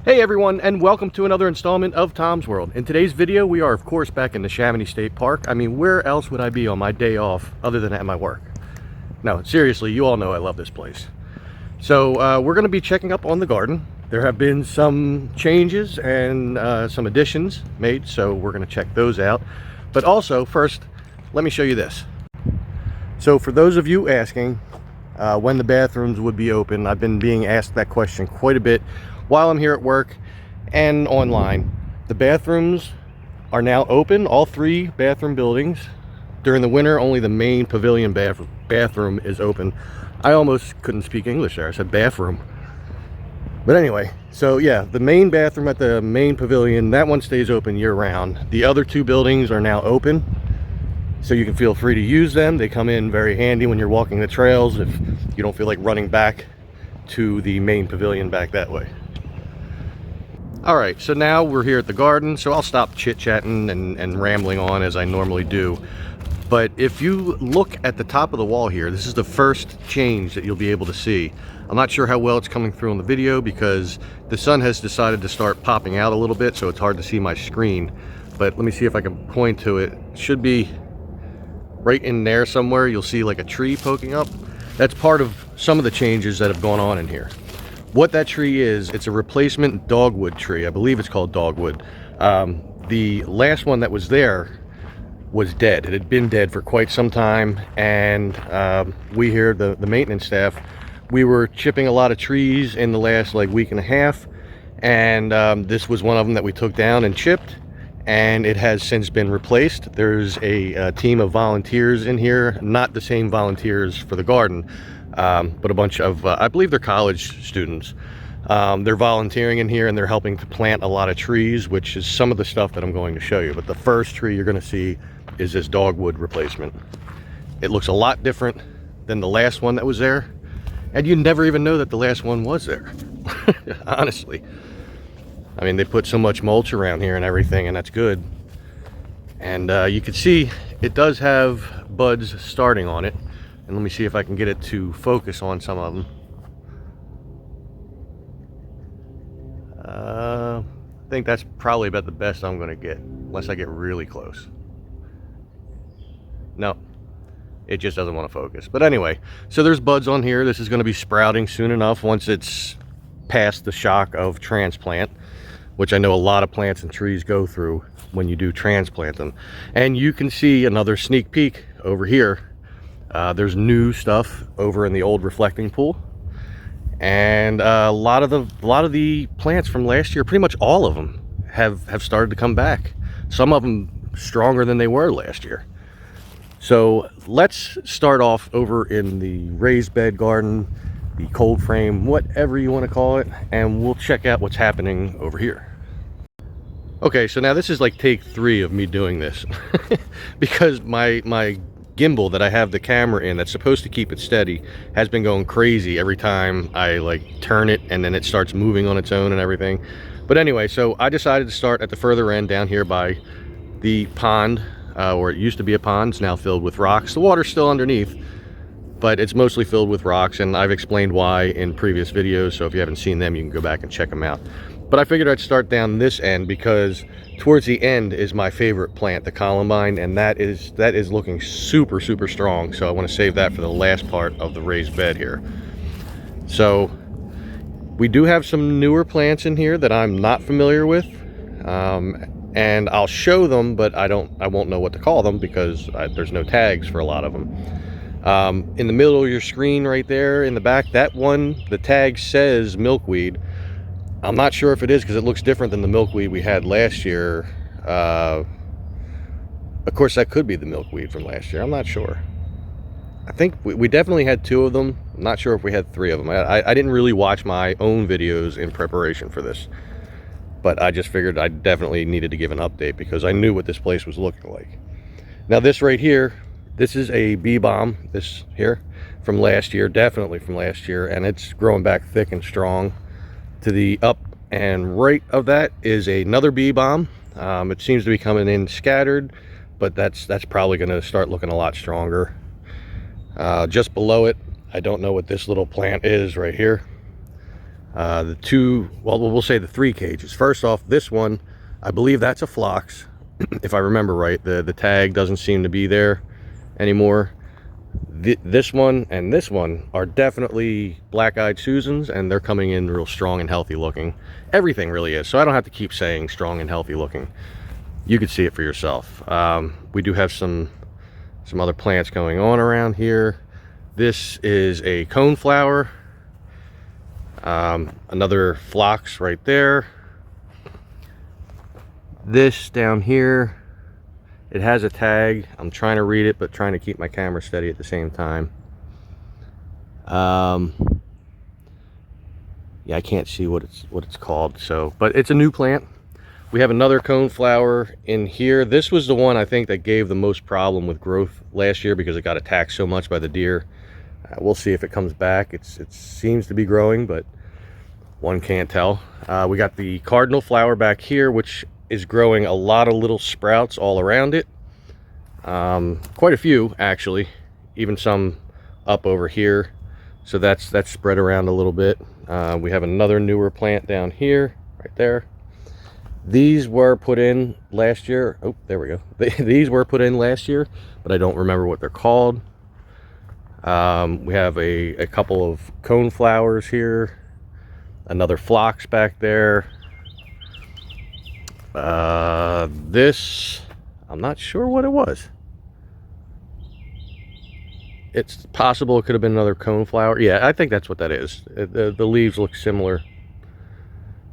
Hey everyone, and welcome to another installment of Tom's World. In today's video, we are of course back in Neshaminy State Park. I mean, where else would I be on my day off other than at my work? No, seriously, you all know I love this place. So we're going to be checking up on the garden. There have been some changes and some additions made, so we're going to check those out. But also, first, let me show you this. So for those of you asking when the bathrooms would be open, I've been being asked that question quite a bit while I'm here at work and online. The bathrooms are now open, all three bathroom buildings. During the winter, only the main pavilion bathroom is open. I almost couldn't speak English there. I said bathroom. But anyway, so yeah, the main bathroom at the main pavilion, that one stays open year-round. The other two buildings are now open, so you can feel free to use them. They come in very handy when you're walking the trails if you don't feel like running back to the main pavilion back that way. Alright, so now we're here at the garden, so I'll stop chit-chatting and rambling on as I normally do. But if you look at the top of the wall here, this is the first change that you'll be able to see. I'm not sure how well it's coming through on the video because the sun has decided to start popping out a little bit, so it's hard to see my screen. But let me see if I can point to it. It should be right in there somewhere. You'll see like a tree poking up. That's part of some of the changes that have gone on in here. What that tree is, it's a replacement dogwood tree. I believe it's called dogwood. The last one that was there was dead. It had been dead for quite some time, and we here, the maintenance staff, we were chipping a lot of trees in the last like week and a half, and this was one of them that we took down and chipped, and it has since been replaced. There's a team of volunteers in here, not the same volunteers for the garden, but a bunch of, I believe they're college students. They're volunteering in here and they're helping to plant a lot of trees, which is some of the stuff that I'm going to show you. But the first tree you're going to see is this dogwood replacement. It looks a lot different than the last one that was there. And you never even know that the last one was there, honestly. I mean, they put so much mulch around here and everything, and that's good. And you can see it does have buds starting on it. And let me see if I can get it to focus on some of them. I think that's probably about the best I'm going to get, unless I get really close. No, it just doesn't want to focus. But anyway, so there's buds on here. This is going to be sprouting soon enough once it's past the shock of transplant, which I know a lot of plants and trees go through when you do transplant them. And you can see another sneak peek over here. There's new stuff over in the old reflecting pool, and a lot of the plants from last year, pretty much all of them, have started to come back. Some of them stronger than they were last year. So let's start off over in the raised bed garden, the cold frame, whatever you want to call it, and we'll check out what's happening over here. Okay, so now this is like take 3 of me doing this because my gimbal that I have the camera in that's supposed to keep it steady has been going crazy every time I like turn it, and then it starts moving on its own and everything. But anyway, so I decided to start at the further end down here by the pond, where it used to be a pond. It's now filled with rocks. The water's still underneath, but it's mostly filled with rocks, and I've explained why in previous videos, so if you haven't seen them, you can go back and check them out. But I figured I'd start down this end because towards the end is my favorite plant, the columbine, and that is looking super strong. So I want to save that for the last part of the raised bed here. So we do have some newer plants in here that I'm not familiar with, and I'll show them, but I won't know what to call them because there's no tags for a lot of them. In the middle of your screen right there in the back, that one, the tag says milkweed. I'm not sure if it is because it looks different than the milkweed we had last year. Of course, that could be the milkweed from last year. I'm not sure. I think we definitely had 2 of them. I'm not sure if we had 3 of them. I didn't really watch my own videos in preparation for this, but I just figured I definitely needed to give an update because I knew what this place was looking like. Now this right here, this is a bee balm, this here, from last year, definitely from last year, and it's growing back thick and strong. To the up and right of that is another bee balm. It seems to be coming in scattered, but that's probably going to start looking a lot stronger. Just below it, I don't know what this little plant is right here. The two, well, we'll say the 3 cages. First off, this one, I believe that's a phlox, if I remember right. The tag doesn't seem to be there anymore. This one and this one are definitely black-eyed Susans, and they're coming in real strong and healthy looking. Everything really is, so I don't have to keep saying strong and healthy looking. You could see it for yourself. We do have some other plants going on around here. This is a coneflower. Another phlox right there. This down here, it has a tag. I'm trying to read it, but trying to keep my camera steady at the same time. Yeah, I can't see what it's called. So, but it's a new plant. We have another coneflower in here. This was the one I think that gave the most problem with growth last year because it got attacked so much by the deer. We'll see if it comes back. It seems to be growing, but one can't tell. We got the cardinal flower back here, which is growing a lot of little sprouts all around it. Quite a few, actually, even some up over here. So that's spread around a little bit. We have another newer plant down here, right there. These were put in last year. Oh, there we go. These were put in last year, but I don't remember what they're called. We have a couple of coneflowers here. Another phlox back there. This, I'm not sure what it was. It's possible it could have been another coneflower. Yeah, I think that's what that is. The leaves look similar,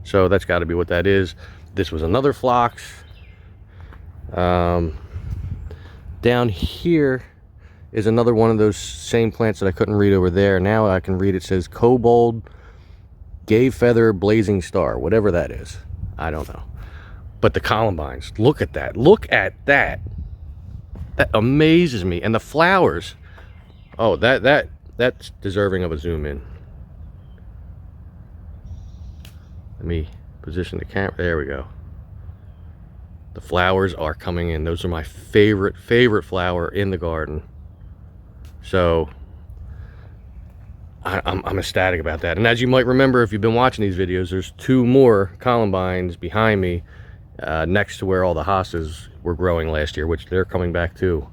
so that's got to be what that is. This was another phlox. Down here is another one of those same plants that I couldn't read over there. Now I can read. It says kobold gay feather blazing star, whatever that is. I don't know. But the columbines, look at that. Look at that. That amazes me. And the flowers. Oh, that's deserving of a zoom in. Let me position the camera. There we go. The flowers are coming in. Those are my favorite flower in the garden. So I'm ecstatic about that. And as you might remember, if you've been watching these videos, there's 2 more columbines behind me, next to where all the hostas were growing last year, which they're coming back too.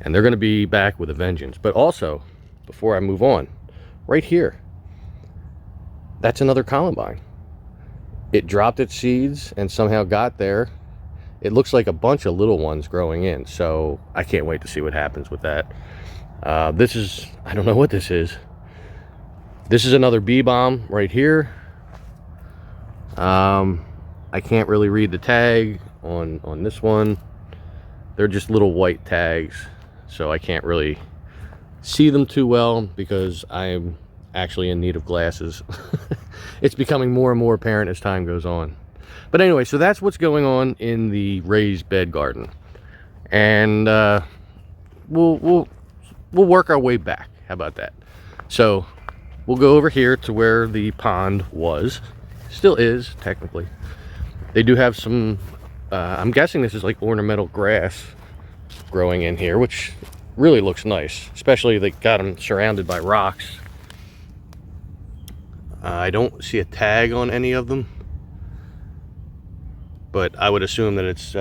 And they're going to be back with a vengeance. But also, before I move on, right here, that's another columbine. It dropped its seeds and somehow got there. It looks like a bunch of little ones growing in, so I can't wait to see what happens with that. This is, I don't know what this is. This is another bee balm right here. I can't really read the tag on this one. They're just little white tags, so I can't really see them too well because I'm actually in need of glasses. It's becoming more and more apparent as time goes on. But anyway, so that's what's going on in the raised bed garden. And we'll work our way back. How about that? So we'll go over here to where the pond was. Still is, technically. They do have some, I'm guessing this is like ornamental grass growing in here, which really looks nice. Especially they got them surrounded by rocks. I don't see a tag on any of them, but I would assume that it's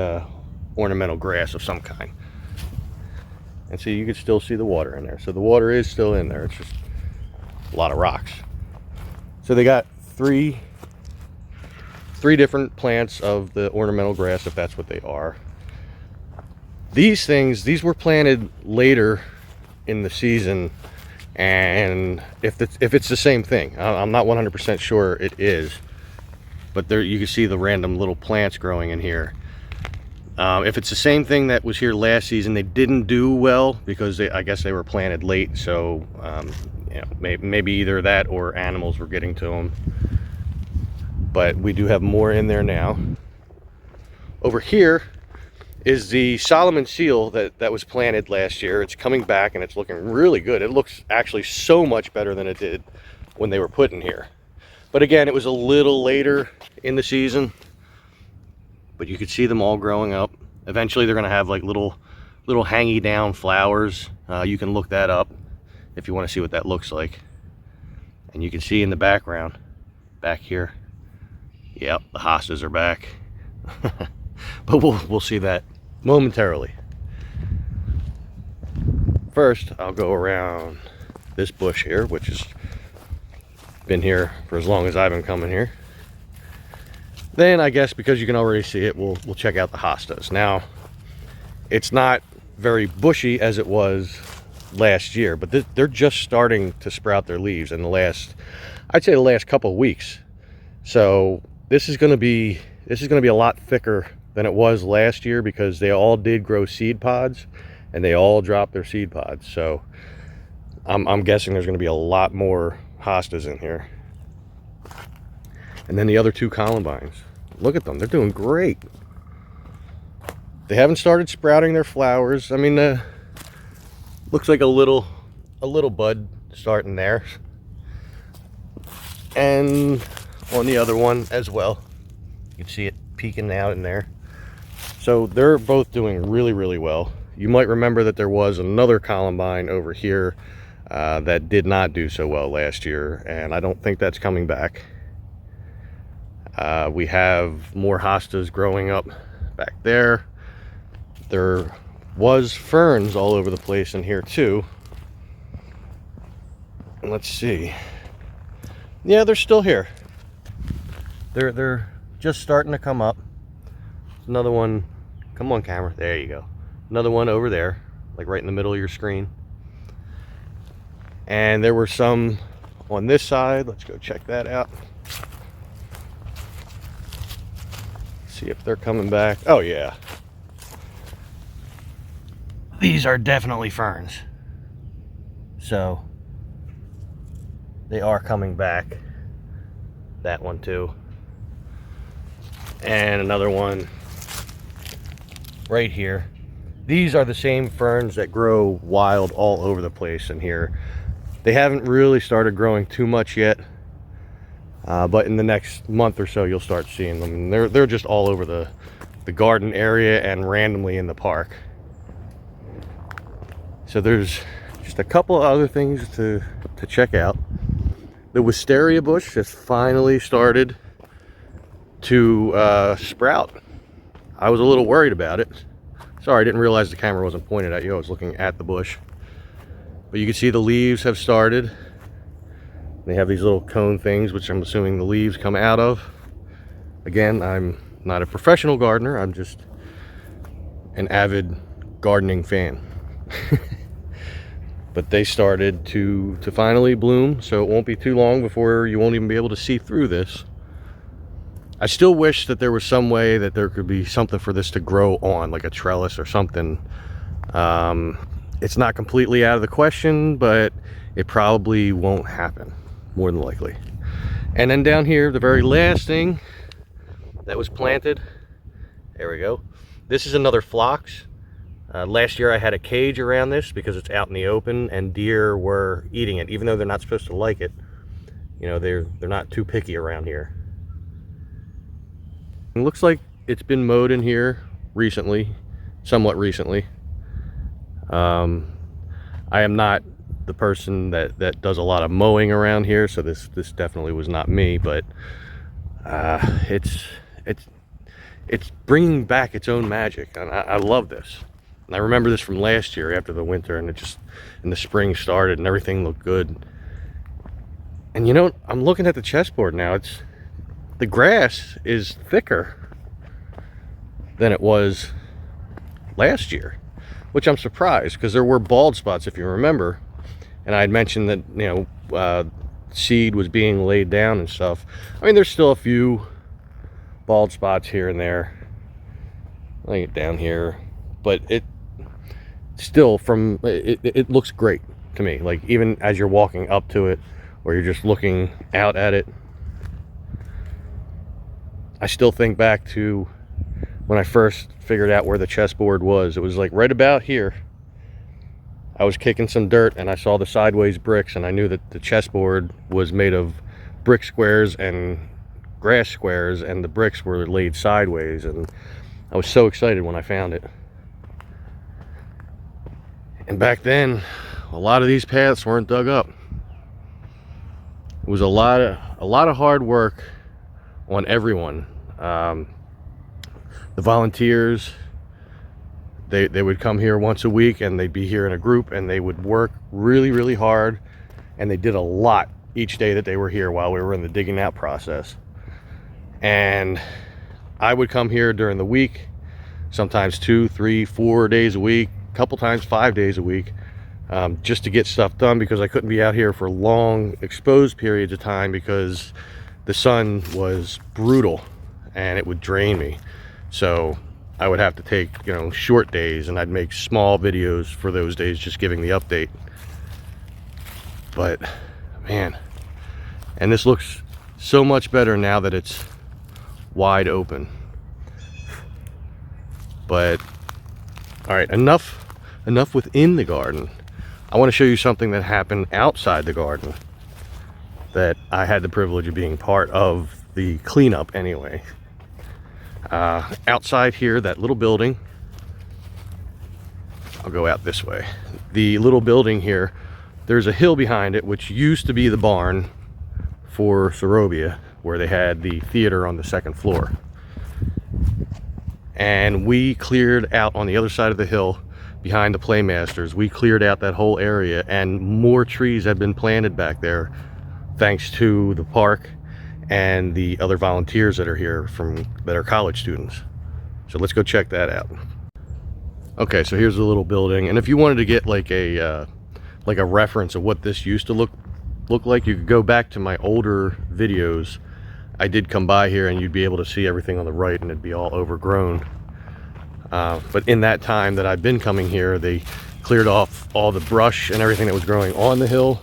ornamental grass of some kind. And see, you can still see the water in there. So the water is still in there. It's just a lot of rocks. So they got three different plants of the ornamental grass, if that's what they are. These were planted later in the season. And if it's the same thing, I'm not 100% sure it is, but there you can see the random little plants growing in here. If it's the same thing that was here last season, they didn't do well because I guess they were planted late. So you know, maybe either that or animals were getting to them. But we do have more in there now. Over here is the Solomon seal that was planted last year. It's coming back and it's looking really good. It looks actually so much better than it did when they were put in here. But again, it was a little later in the season, but you could see them all growing up. Eventually they're gonna have like little hangy down flowers. You can look that up if you want to see what that looks like. And you can see in the background back here. Yep, the hostas are back. But we'll see that momentarily. First, I'll go around this bush here, which has been here for as long as I've been coming here. Then I guess because you can already see it, we'll check out the hostas. Now, it's not very bushy as it was last year, but they're just starting to sprout their leaves in the last, I'd say the last couple of weeks. So this is going to be a lot thicker than it was last year, because they all did grow seed pods and they all dropped their seed pods. So I'm guessing there's going to be a lot more hostas in here. And then the other two columbines, look at them, they're doing great. They haven't started sprouting their flowers. I mean, looks like a little bud starting there, and on the other one as well, you can see it peeking out in there. So they're both doing really, really well. You might remember that there was another columbine over here that did not do so well last year, and I don't think that's coming back. We have more hostas growing up back there. There was ferns all over the place in here too. Let's see. Yeah, they're still here. They're just starting to come up. Another one. Come on, camera. There you go. Another one over there, like right in the middle of your screen. And there were some on this side. Let's go check that out. See if they're coming back. Oh yeah. These are definitely ferns. So they are coming back. That one too. And another one right here. These are the same ferns that grow wild all over the place in here. They haven't really started growing too much yet. But in the next month or so, you'll start seeing them. And they're just all over the garden area and randomly in the park. So there's just a couple of other things to check out. The wisteria bush has finally started to sprout. I was a little worried about it. Sorry, I didn't realize the camera wasn't pointed at you. I was looking at the bush. But you can see the leaves have started. They have these little cone things, which I'm assuming the leaves come out of. Again, I'm not a professional gardener. I'm just an avid gardening fan. But they started to finally bloom, so it won't be too long before you won't even be able to see through this. I still wish that there was some way that there could be something for this to grow on, like a trellis or something. It's not completely out of the question, but it probably won't happen, more than likely. And then down here, the very last thing that was planted, there we go. This is another phlox. Last year I had a cage around this because it's out in the open and deer were eating it, even though they're not supposed to like it. You know, they're not too picky around here. It looks like it's been mowed in here recently, somewhat recently. I am not the person that does a lot of mowing around here, so this definitely was not me, but it's bringing back its own magic, and I love this. And I remember this from last year after the winter, and the spring started and everything looked good. And you know, I'm looking at the chessboard now. The grass is thicker than it was last year, which I'm surprised, because there were bald spots, if you remember. And I had mentioned that, you know, seed was being laid down and stuff. I mean, there's still a few bald spots here and there. Lay it down here, but it still, it looks great to me. Like, even as you're walking up to it, or you're just looking out at it, I still think back to when I first figured out where the chessboard was. It was like right about here. I was kicking some dirt and I saw the sideways bricks, and I knew that the chessboard was made of brick squares and grass squares, and the bricks were laid sideways, and I was so excited when I found it. And back then, a lot of these paths weren't dug up. It was a lot a lot of hard work on everyone. The volunteers, they would come here once a week, and they'd be here in a group, and they would work really, really hard, and they did a lot each day that they were here while we were in the digging out process. And I would come here during the week, sometimes 2, 3, 4 days a week, a couple times 5 days a week, just to get stuff done, because I couldn't be out here for long exposed periods of time because the sun was brutal and it would drain me. So I would have to take, you know, short days, and I'd make small videos for those days just giving the update. But man, and this looks so much better now that it's wide open. But all right, enough within the garden. I want to show you something that happened outside the garden that I had the privilege of being part of the cleanup anyway. Outside here, that little building, I'll go out this way. The little building here, there's a hill behind it, which used to be the barn for Sarobia, where they had the theater on the second floor. And we cleared out on the other side of the hill behind the Playmasters. We cleared out that whole area, and more trees had been planted back there thanks to the park and the other volunteers that are here that are college students. So let's go check that out. Okay, so here's the little building, and if you wanted to get like a reference of what this used to look like, you could go back to my older videos. I did come by here, and you'd be able to see everything on the right, and it'd be all overgrown. But in that time that I've been coming here, they cleared off all the brush and everything that was growing on the hill.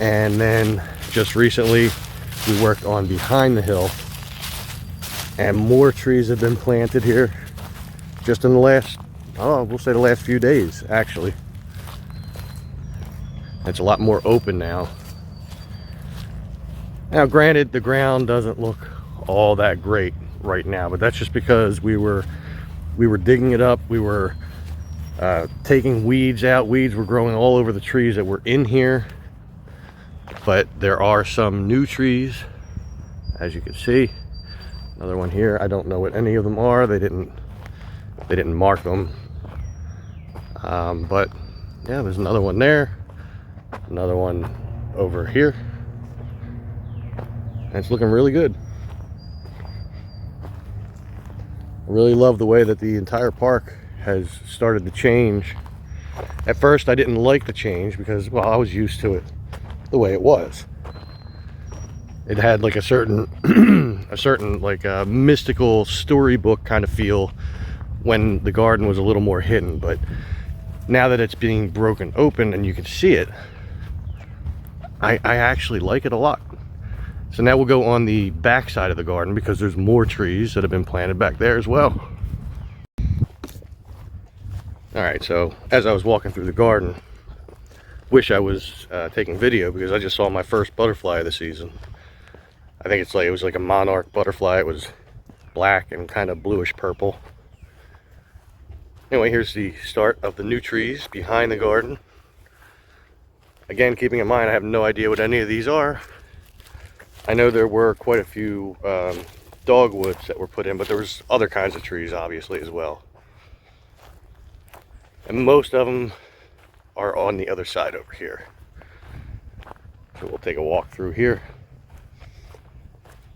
And then just recently, we worked on behind the hill, and more trees have been planted here just in the last, we'll say the last few days, actually. It's a lot more open now. Now, granted, the ground doesn't look all that great right now, but that's just because we were digging it up. We were taking weeds out. Weeds were growing all over the trees that were in here. But there are some new trees, as you can see. Another one here. I don't know what any of them are. They didn't mark them. But yeah, there's another one there. Another one over here. And it's looking really good. I really love the way that the entire park has started to change. At first, I didn't like the change because, well, I was used to it the way it was. It had like a certain like a mystical storybook kind of feel when the garden was a little more hidden. But now that it's being broken open and you can see it, I actually like it a lot. So now we'll go on the back side of the garden, because there's more trees that have been planted back there as well. All right, so as I was walking through the garden, wish I was taking video, because I just saw my first butterfly of the season. I think it was like a monarch butterfly. It was black and kind of bluish purple. Anyway, here's the start of the new trees behind the garden. Again, keeping in mind I have no idea what any of these are. I know there were quite a few dogwoods that were put in, but there was other kinds of trees obviously as well. And most of them are on the other side over here. So we'll take a walk through here.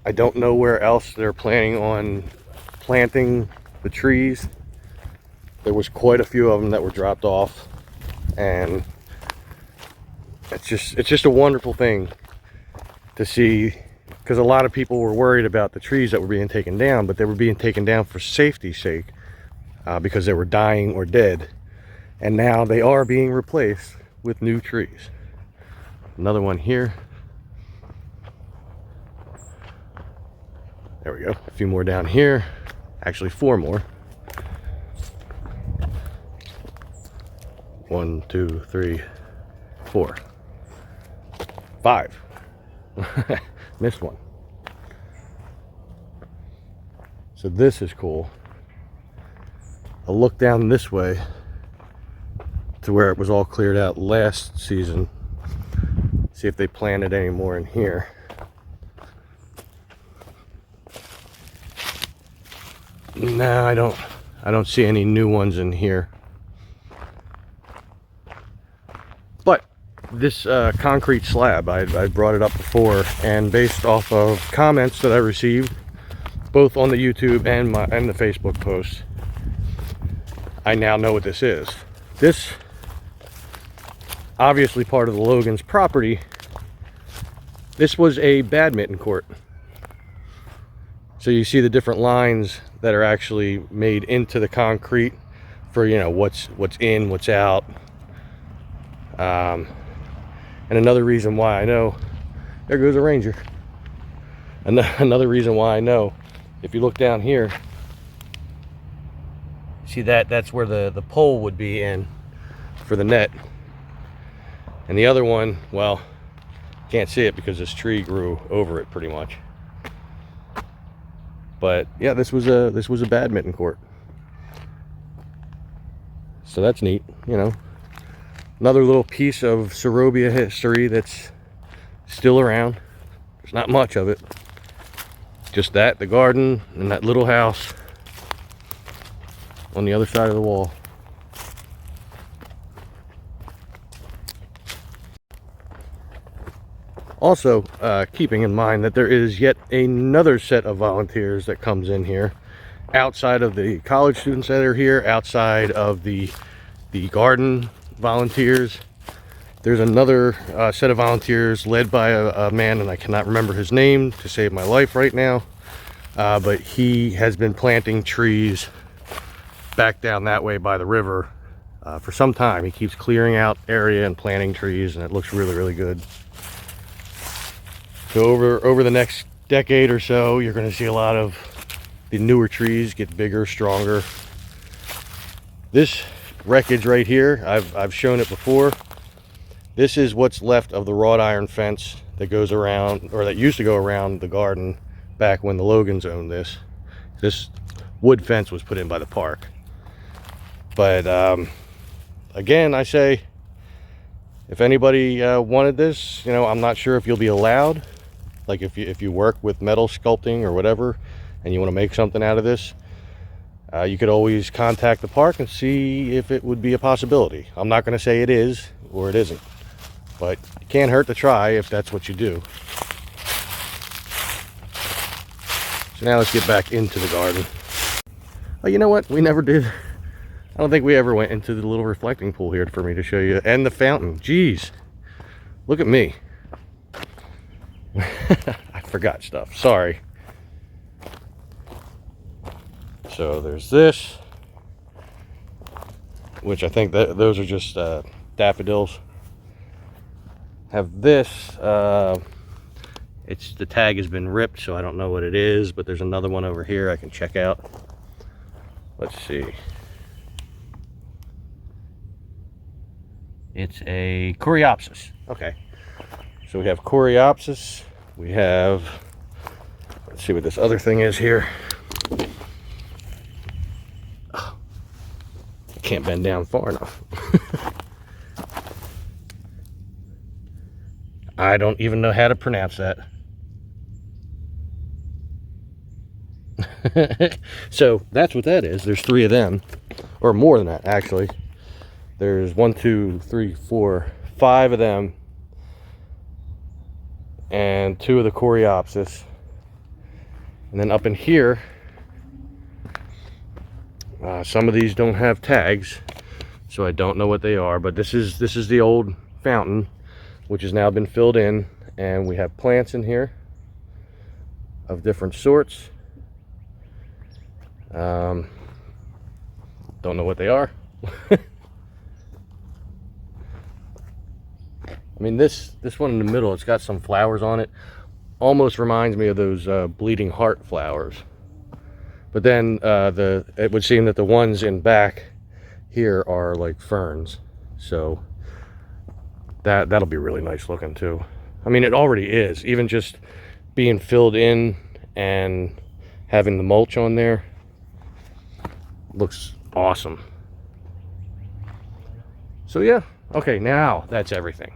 I don't know where else they're planning on planting the trees. There was quite a few of them that were dropped off, and it's just a wonderful thing to see, because a lot of people were worried about the trees that were being taken down, but they were being taken down for safety's sake, because they were dying or dead. And now they are being replaced with new trees. Another one here. There we go. A few more down here. Actually, 4 more. 1, 2, 3, 4, 5. Missed one. So this is cool. I'll look down this way to where it was all cleared out last season. See if they planted any more in here. No, I don't see any new ones in here. But this concrete slab, I brought it up before, and based off of comments that I received, both on the YouTube and the Facebook post, I now know what this is. This, obviously part of the Logan's property, this was a badminton court. So you see the different lines that are actually made into the concrete for, you know, what's in, what's out. And another reason why I know, there goes a ranger. Another reason why I know, if you look down here, see that's where the pole would be in for the net. And the other one, well, can't see it because this tree grew over it pretty much. But yeah, this was a badminton court. So that's neat, you know. Another little piece of Sarobia history that's still around. There's not much of it. Just that, the garden, and that little house on the other side of the wall. Also, keeping in mind that there is yet another set of volunteers that comes in here, outside of the college students that are here, outside of the garden volunteers. There's another set of volunteers led by a man, and I cannot remember his name to save my life right now, but he has been planting trees back down that way by the river for some time. He keeps clearing out area and planting trees, and it looks really, really good. So over the next decade or so, you're going to see a lot of the newer trees get bigger, stronger. This wreckage right here, I've shown it before. This is what's left of the wrought iron fence that goes around, or that used to go around the garden back when the Logans owned this. This wood fence was put in by the park. But again, I say, if anybody wanted this, you know, I'm not sure if you'll be allowed. Like if you work with metal sculpting or whatever, and you want to make something out of this, you could always contact the park and see if it would be a possibility. I'm not going to say it is or it isn't, but it can't hurt to try if that's what you do. So now let's get back into the garden. Oh, you know what? We never did. I don't think we ever went into the little reflecting pool here for me to show you, and the fountain. Jeez, look at me. I forgot stuff, sorry. So there's this, which I think that those are just daffodils. Have this, it's, the tag has been ripped, so I don't know what it is, but there's another one over here I can check out. Let's see. It's a Coreopsis. Okay. So we have Coreopsis. We have, let's see what this other thing is here. Oh, I can't bend down far enough. I don't even know how to pronounce that. So that's what that is. There's 3 of them, or more than that actually. There's 1, 2, 3, 4, 5 of them, and 2 of the Coreopsis. And then up in here, some of these don't have tags, so I don't know what they are, but this is the old fountain, which has now been filled in, and we have plants in here of different sorts. Don't know what they are. I mean, this one in the middle, it's got some flowers on it. Almost reminds me of those bleeding heart flowers. But then it would seem that the ones in back here are like ferns. So that'll be really nice looking too. I mean, it already is. Even just being filled in and having the mulch on there looks awesome. So yeah, okay, now that's everything.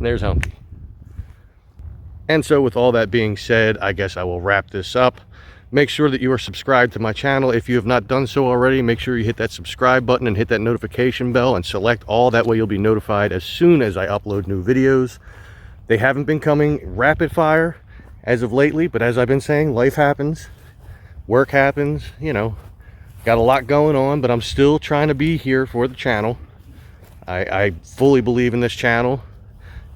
There's Humpy. And so with all that being said, I guess I will wrap this up. Make sure that you are subscribed to my channel. If you have not done so already, make sure you hit that subscribe button and hit that notification bell and select all. That way you'll be notified as soon as I upload new videos. They haven't been coming rapid fire as of lately, but as I've been saying, life happens, work happens, you know, got a lot going on, but I'm still trying to be here for the channel. I fully believe in this channel.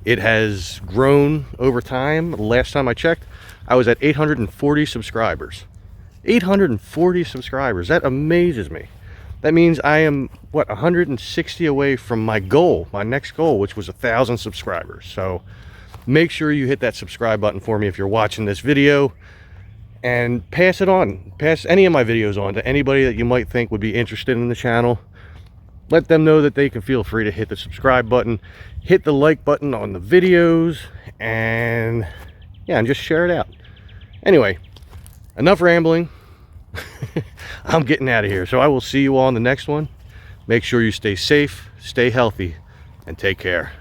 It has grown over time. Last time I checked, I was at 840 subscribers. 840 subscribers. That amazes me. That means I am, what, 160 away from my goal, my next goal, which was 1,000 subscribers. So make sure you hit that subscribe button for me if you're watching this video, and pass it on. Pass any of my videos on to anybody that you might think would be interested in the channel. Let them know that they can feel free to hit the subscribe button, hit the like button on the videos, and yeah, and just share it out. Anyway, enough rambling. I'm getting out of here. So I will see you all in the next one. Make sure you stay safe, stay healthy, and take care.